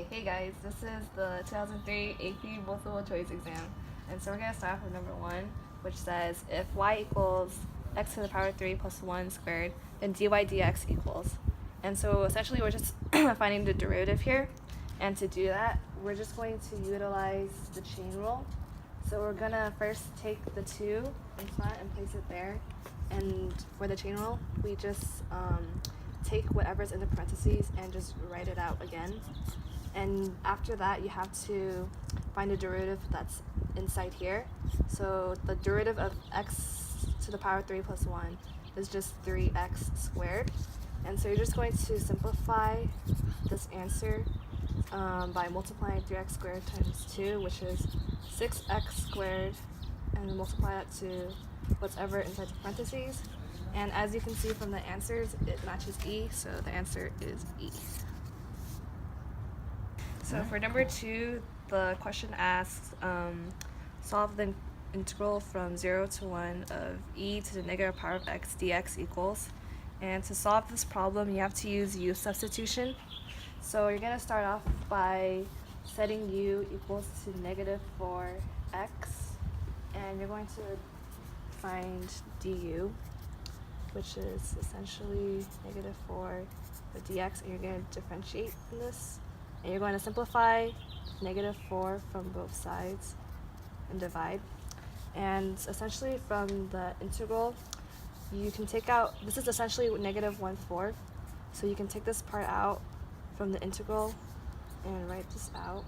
Okay, hey guys, this is the 2003 AP multiple choice exam. And so we're going to start off with number 1, which says if y equals x to the power 3 plus 1 squared, then dy dx equals. And so essentially we're just finding the derivative here. And to do that, we're just going to utilize the chain rule. So we're going to first take the 2 in front and place it there. And for the chain rule, we just take whatever's in the parentheses and just write it out again. And after that, you have to find a derivative that's inside here. So the derivative of x to the power 3 plus 1 is just 3x squared. And so you're just going to simplify this answer by multiplying 3x squared times 2, which is 6x squared, and then multiply that to whatever inside the parentheses. And as you can see from the answers, it matches E, so the answer is E. So for number 2, the question asks, solve the integral from 0 to 1 of e to the negative power of x dx equals. And to solve this problem, you have to use u substitution. So you're going to start off by setting u equals to negative 4x, and you're going to find du, which is essentially negative 4 with dx, and you're going to differentiate in this. And you're going to simplify negative 4 from both sides and divide. And essentially from the integral, you can take out, this is essentially negative 1/4, so you can take this part out from the integral and write this out.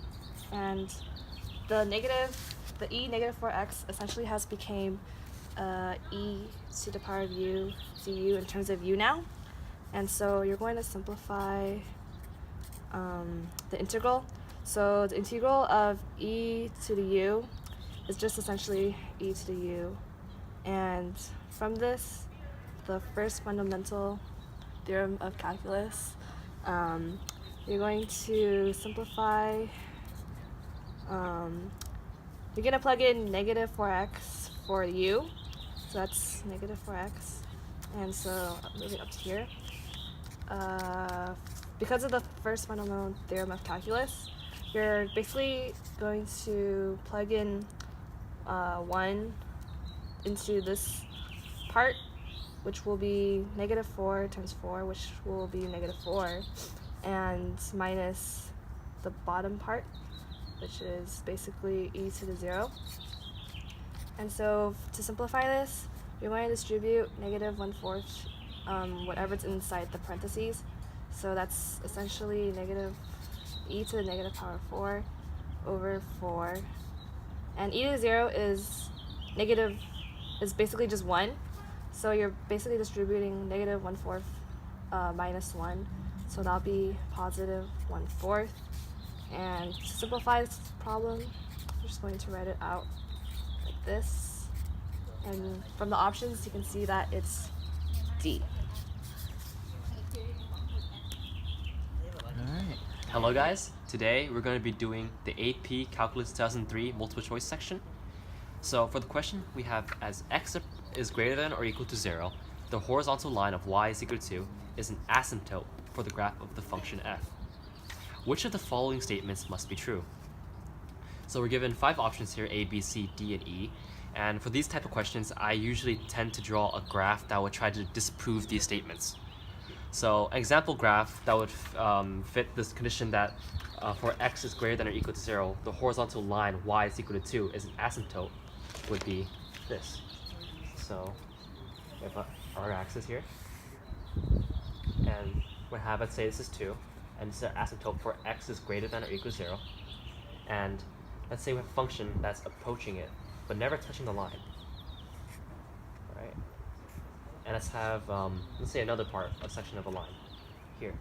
And the e negative 4x essentially has become e to the power of u du in terms of u now. And so you're going to simplify the integral. So the integral of e to the u is just essentially e to the u. And from this, the first fundamental theorem of calculus, you're going to simplify, you're going to plug in negative 4x for u, so that's negative 4x, and so moving up to here. Because of the first fundamental theorem of calculus, you're basically going to plug in 1 into this part, which will be negative 4 times 4, which will be negative 4, and minus the bottom part, which is basically e to the 0. And so to simplify this, you're going to distribute negative 1/4 whatever's inside the parentheses. So that's essentially negative e to the negative power 4 over 4. And e to the 0 is basically just 1. So you're basically distributing negative 1/4 minus 1. So that'll be positive 1/4. And to simplify this problem, we're just going to write it out like this. And from the options, you can see that it's D. Alright. Hello guys, today we're going to be doing the AP Calculus 2003 multiple choice section. So for the question, we have as x is greater than or equal to 0, the horizontal line of y is equal to is an asymptote for the graph of the function f. Which of the following statements must be true? So we're given 5 options here, A, B, C, D, and E. And for these type of questions, I usually tend to draw a graph that would try to disprove these statements. So an example graph that would fit this condition that for x is greater than or equal to 0, the horizontal line y is equal to 2 is an asymptote would be this. So we have our axis here, and we have, let's say this is 2, and it's an asymptote for x is greater than or equal to 0. And let's say we have a function that's approaching it, but never touching the line. Alright? And let's have, let's say another part, a section of a line, here.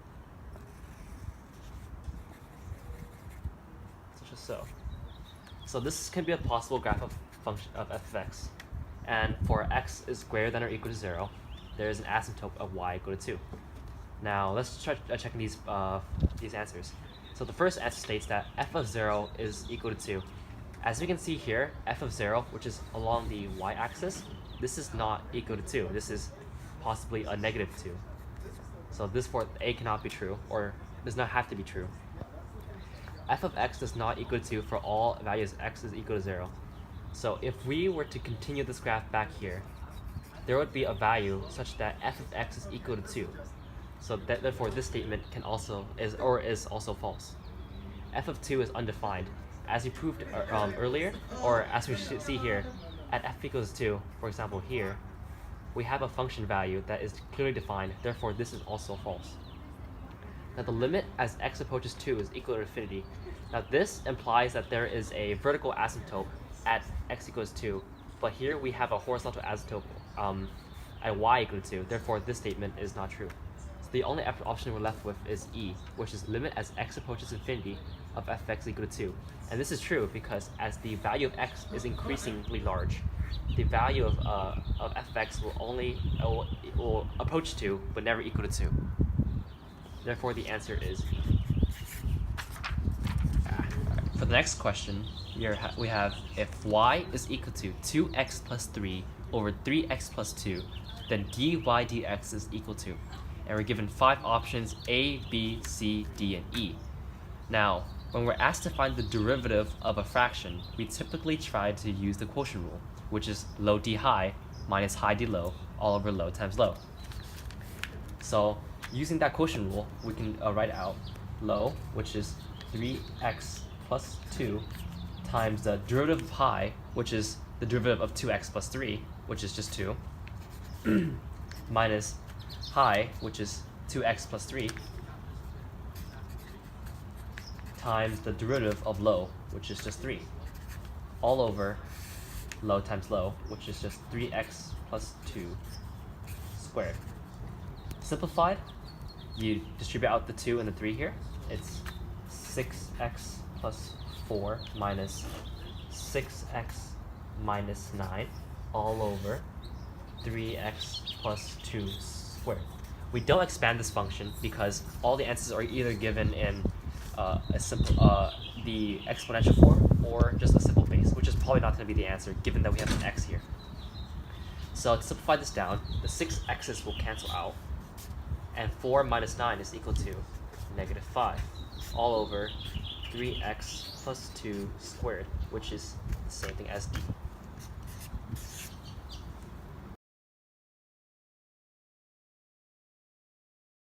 Such as so. So this can be a possible graph of function of f of x. And for x is greater than or equal to 0, there is an asymptote of y equal to 2. Now let's try checking these answers. So the first answer states that f of 0 is equal to 2. As we can see here, f of 0, which is along the y-axis, this is not equal to 2. This is possibly a negative 2. So this for A cannot be true, or does not have to be true. f of x does not equal to 2 for all values x is equal to 0. So if we were to continue this graph back here, there would be a value such that f of x is equal to 2. So therefore this statement can also is also false. F of 2 is undefined. As we proved earlier, or as we see here, at f equals 2, for example here, we have a function value that is clearly defined, therefore this is also false. Now the limit as x approaches 2 is equal to infinity. Now this implies that there is a vertical asymptote at x equals 2, but here we have a horizontal asymptote at y equal to 2, therefore this statement is not true. So the only option we're left with is E, which is limit as x approaches infinity of f of x equal to 2. And this is true because as the value of x is increasingly large, the value of f of x will approach 2 but never equal to 2. Therefore the answer is E. For the next question, we have if y is equal to 2x plus 3 over 3x plus 2, then dy dx is equal to, and we're given 5 options A, B, C, D, and E. Now, when we're asked to find the derivative of a fraction, we typically try to use the quotient rule, which is low d high minus high d low all over low times low. So using that quotient rule, we can write out low, which is 3x plus 2 times the derivative of high, which is the derivative of 2x plus 3, which is just 2, minus high, which is 2x plus 3, times the derivative of low, which is just 3, all over low times low, which is just 3x plus 2 squared. Simplified, you distribute out the 2 and the 3 here. It's 6x plus 4 minus 6x minus 9 all over 3x plus 2 squared. We don't expand this function because all the answers are either given in the exponential form or just a simple base, which is probably not going to be the answer given that we have an x here. So to simplify this down, the 6 x's will cancel out, and 4 minus 9 is equal to negative 5 all over 3x plus 2 squared, which is the same thing as d.